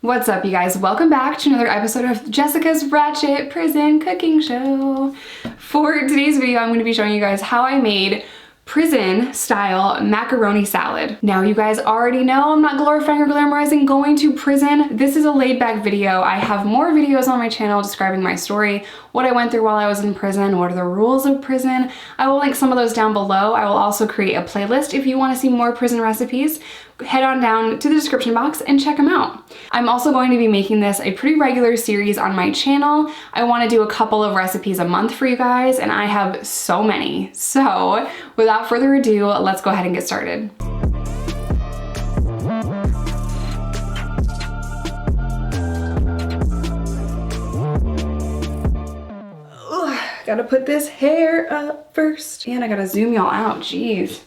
What's up, you guys? Welcome back to another episode of Jessica's Ratchet Prison Cooking Show. For today's video, I'm going to be showing you guys how I made prison style macaroni salad. Now, you guys already know I'm not glorifying or glamorizing going to prison. This is a laid back video. I have more videos on my channel describing my story, what I went through while I was in prison, what are the rules of prison. I will link some of those down below. I will also create a playlist if you want to see more prison recipes. Head on down to the description box and check them out. I'm also going to be making this a pretty regular series on my channel. I want to do a couple of recipes a month for you guys, and I have so many. So without further ado, let's go ahead and get started. Ugh, gotta put this hair up first. And I gotta zoom y'all out, jeez.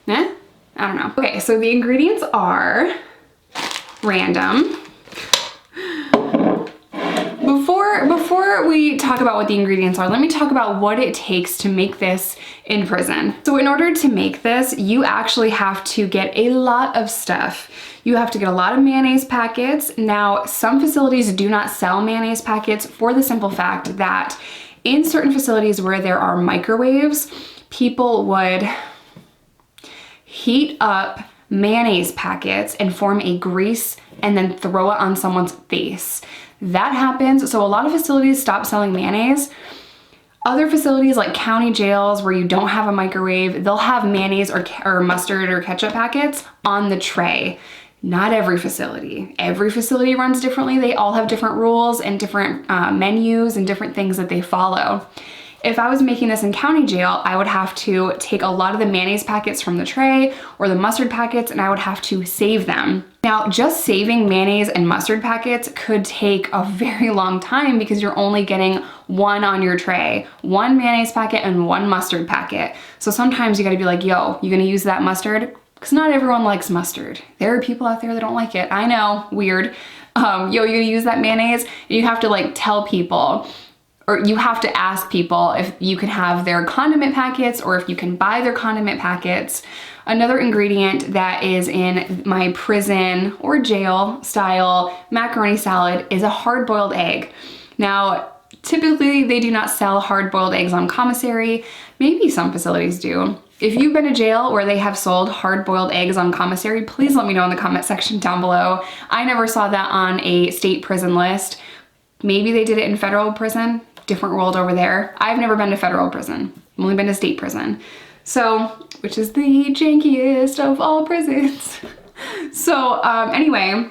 Eh? I don't know. Okay, so the ingredients are random. Before we talk about what the ingredients are, let me talk about what it takes to make this in prison. So in order to make this, you actually have to get a lot of stuff. You have to get a lot of mayonnaise packets. Now, some facilities do not sell mayonnaise packets for the simple fact that in certain facilities where there are microwaves, people would heat up mayonnaise packets and form a grease and then throw it on someone's face. That happens, so a lot of facilities stop selling mayonnaise. Other facilities like county jails where you don't have a microwave, they'll have mayonnaise or mustard or ketchup packets on the tray. Not every facility. Every facility runs differently. They all have different rules and different menus and different things that they follow. If I was making this in county jail, I would have to take a lot of the mayonnaise packets from the tray or the mustard packets, and I would have to save them. Now, just saving mayonnaise and mustard packets could take a very long time because you're only getting one on your tray, one mayonnaise packet and one mustard packet. So sometimes you gotta be like, yo, you gonna use that mustard? Because not everyone likes mustard. There are people out there that don't like it. I know, weird. Yo, you gonna use that mayonnaise? And you have to like tell people, or you have to ask people if you can have their condiment packets or if you can buy their condiment packets. Another ingredient that is in my prison or jail style macaroni salad is a hard-boiled egg. Now, typically they do not sell hard-boiled eggs on commissary. Maybe some facilities do. If you've been to jail where they have sold hard-boiled eggs on commissary, please let me know in the comment section down below. I never saw that on a state prison list. Maybe they did it in federal prison. Different world over there. I've never been to federal prison. I've only been to state prison. So, which is the jankiest of all prisons. So anyway,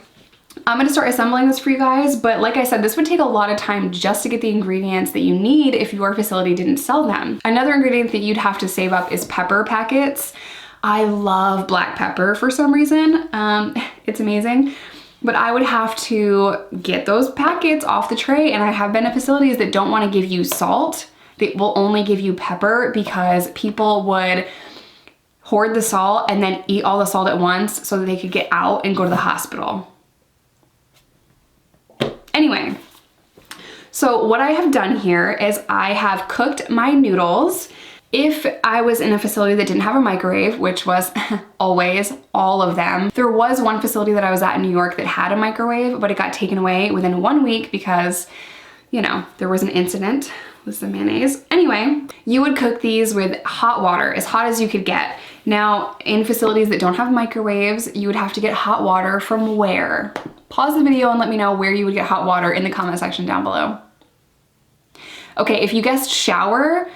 I'm gonna start assembling this for you guys, but like I said, this would take a lot of time just to get the ingredients that you need if your facility didn't sell them. Another ingredient that you'd have to save up is pepper packets. I love black pepper for some reason. It's amazing. But I would have to get those packets off the tray, and I have been to facilities that don't want to give you salt. They will only give you pepper because people would hoard the salt and then eat all the salt at once so that they could get out and go to the hospital. Anyway, so what I have done here is I have cooked my noodles. If I was in a facility that didn't have a microwave, which was always all of them, there was one facility that I was at in New York that had a microwave, but it got taken away within 1 week because, you know, there was an incident with some mayonnaise. Anyway, you would cook these with hot water, as hot as you could get. Now, in facilities that don't have microwaves, you would have to get hot water from where? Pause the video and let me know where you would get hot water in the comment section down below. Okay, if you guessed shower,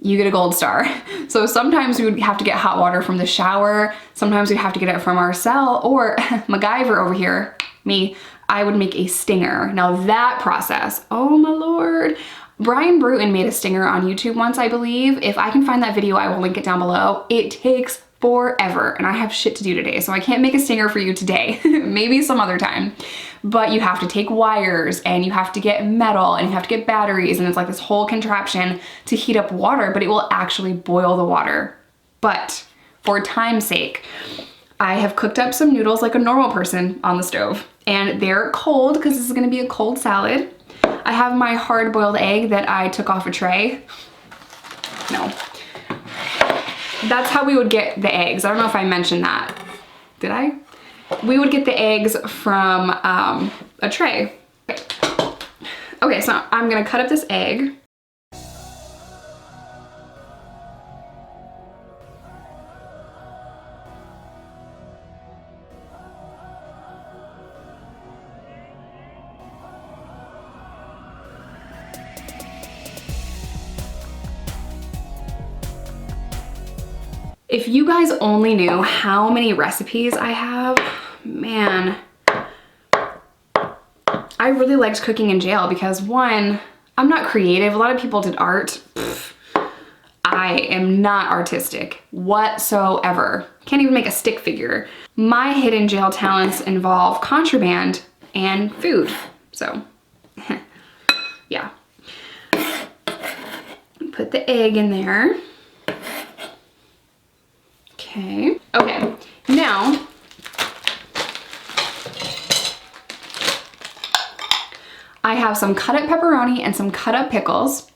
you get a gold star. So sometimes we would have to get hot water from the shower. Sometimes we'd have to get it from our cell, or MacGyver over here, me, I would make a stinger. Now that process, oh my Lord. Brian Bruton made a stinger on YouTube once, I believe. If I can find that video, I will link it down below. It takes forever, and I have shit to do today, so I can't make a stinger for you today. Maybe some other time. But you have to take wires, and you have to get metal, and you have to get batteries, and it's like this whole contraption to heat up water, but it will actually boil the water. But for time's sake, I have cooked up some noodles like a normal person on the stove, and they're cold because this is gonna be a cold salad. I have my hard-boiled egg that I took off a tray. No. That's how we would get the eggs. I don't know if I mentioned that. Did I? we would get the eggs from a tray. Okay, so I'm gonna cut up this egg. If you guys only knew how many recipes I have, man. I really liked cooking in jail because one, I'm not creative. A lot of people did art. I am not artistic whatsoever. Can't even make a stick figure. My hidden jail talents involve contraband and food. So, yeah. Put the egg in there. Okay. Okay. Now, I have some cut up pepperoni and some cut up pickles.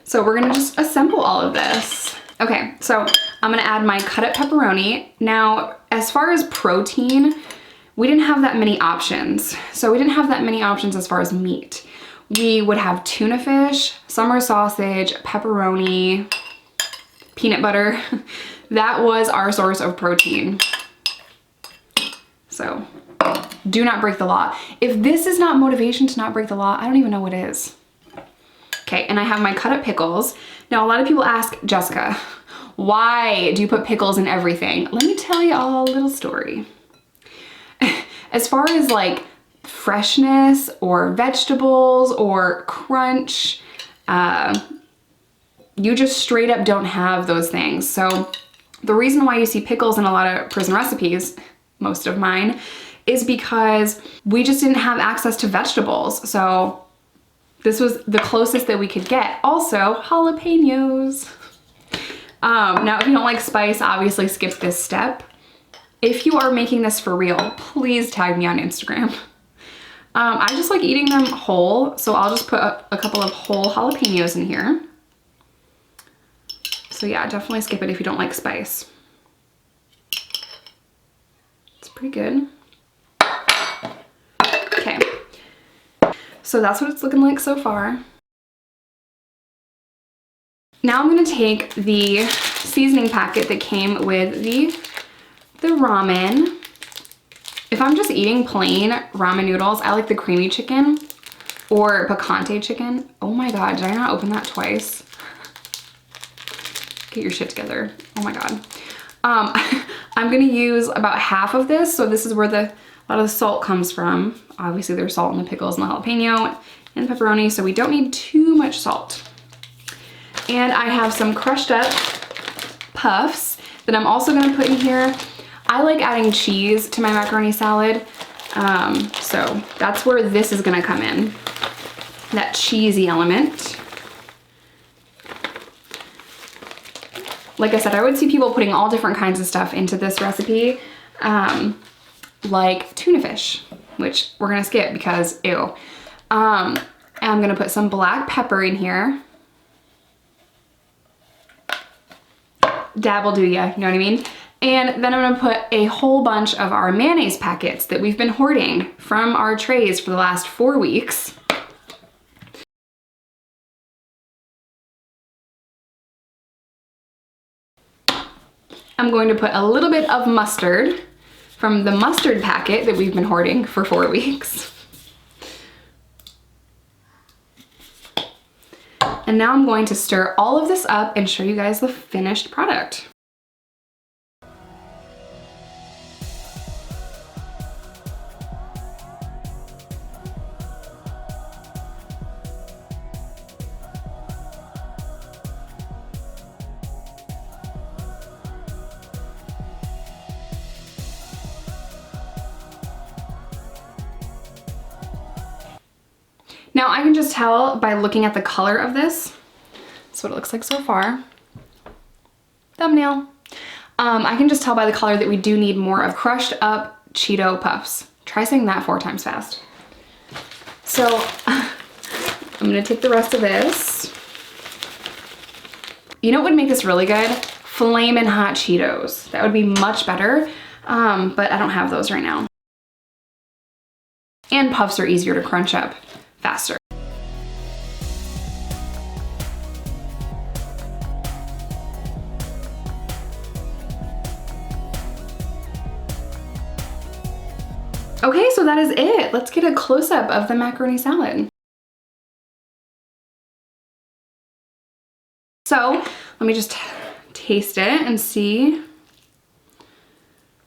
So we're gonna just assemble all of this. Okay, so I'm gonna add my cut up pepperoni. Now, as far as protein, we didn't have that many options. So we didn't have that many options as far as meat. We would have tuna fish, summer sausage, pepperoni, peanut butter. That was our source of protein. So do not break the law. If this is not motivation to not break the law, I don't even know what is. Okay, and I have my cut up pickles. Now a lot of people ask, Jessica, why do you put pickles in everything? Let me tell you all a little story. As far as like freshness or vegetables or crunch, you just straight up don't have those things. So the reason why you see pickles in a lot of prison recipes, most of mine, is because we just didn't have access to vegetables. So this was the closest that we could get. Also, jalapenos. Now, if you don't like spice, obviously skip this step. If you are making this for real, please tag me on Instagram. I just like eating them whole, so I'll just put a couple of whole jalapenos in here. So yeah, definitely skip it if you don't like spice. It's pretty good. Okay, so that's what it's looking like so far. Now I'm gonna take the seasoning packet that came with the ramen. If I'm just eating plain ramen noodles, I like the creamy chicken or picante chicken. Oh my God, did I not open that twice? Get your shit together. Oh my God. I'm gonna use about half of this. So this is where a lot of the salt comes from. Obviously there's salt in the pickles and the jalapeno and the pepperoni, so we don't need too much salt. And I have some crushed up puffs that I'm also gonna put in here. I like adding cheese to my macaroni salad. So that's where this is gonna come in, that cheesy element. Like I said, I would see people putting all different kinds of stuff into this recipe, like tuna fish, which we're gonna skip because ew. And I'm gonna put some black pepper in here. Dabble do ya, you know what I mean? And then I'm gonna put a whole bunch of our mayonnaise packets that we've been hoarding from our trays for the last 4 weeks. I'm going to put a little bit of mustard from the mustard packet that we've been hoarding for 4 weeks. And now I'm going to stir all of this up and show you guys the finished product. Now I can just tell by looking at the color of this. That's what it looks like so far. Thumbnail. I can just tell by the color that we do need more of crushed up Cheeto puffs. Try saying that 4 times fast. So I'm gonna take the rest of this. You know what would make this really good? Flamin' hot Cheetos. That would be much better. but I don't have those right now. And puffs are easier to crunch up faster. Okay, so that is it. Let's get a close-up of the macaroni salad. So let me just taste it and see.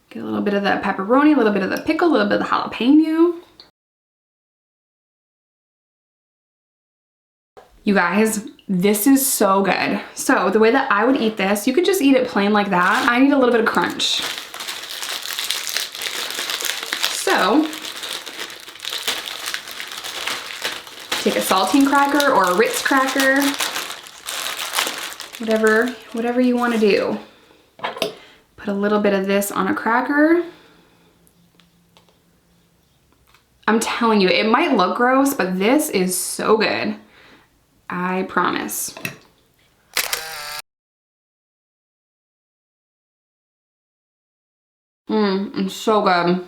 Get a little bit of the pepperoni, a little bit of the pickle, a little bit of the jalapeno. You guys, this is so good. So the way that I would eat this, you could just eat it plain like that. I need a little bit of crunch. So take a saltine cracker or a Ritz cracker, whatever you want to do. Put a little bit of this on a cracker. I'm telling you, it might look gross, but this is so good. I promise. It's so good.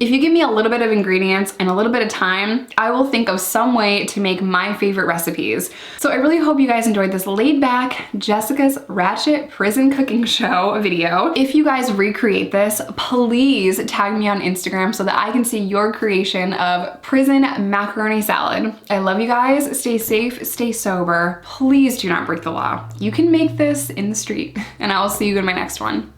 If you give me a little bit of ingredients and a little bit of time, I will think of some way to make my favorite recipes. So I really hope you guys enjoyed this laid back Jessica's Ratchet Prison Cooking Show video. If you guys recreate this, please tag me on Instagram so that I can see your creation of prison macaroni salad. I love you guys. Stay safe, stay sober. Please do not break the law. You can make this in the street, and I will see you in my next one.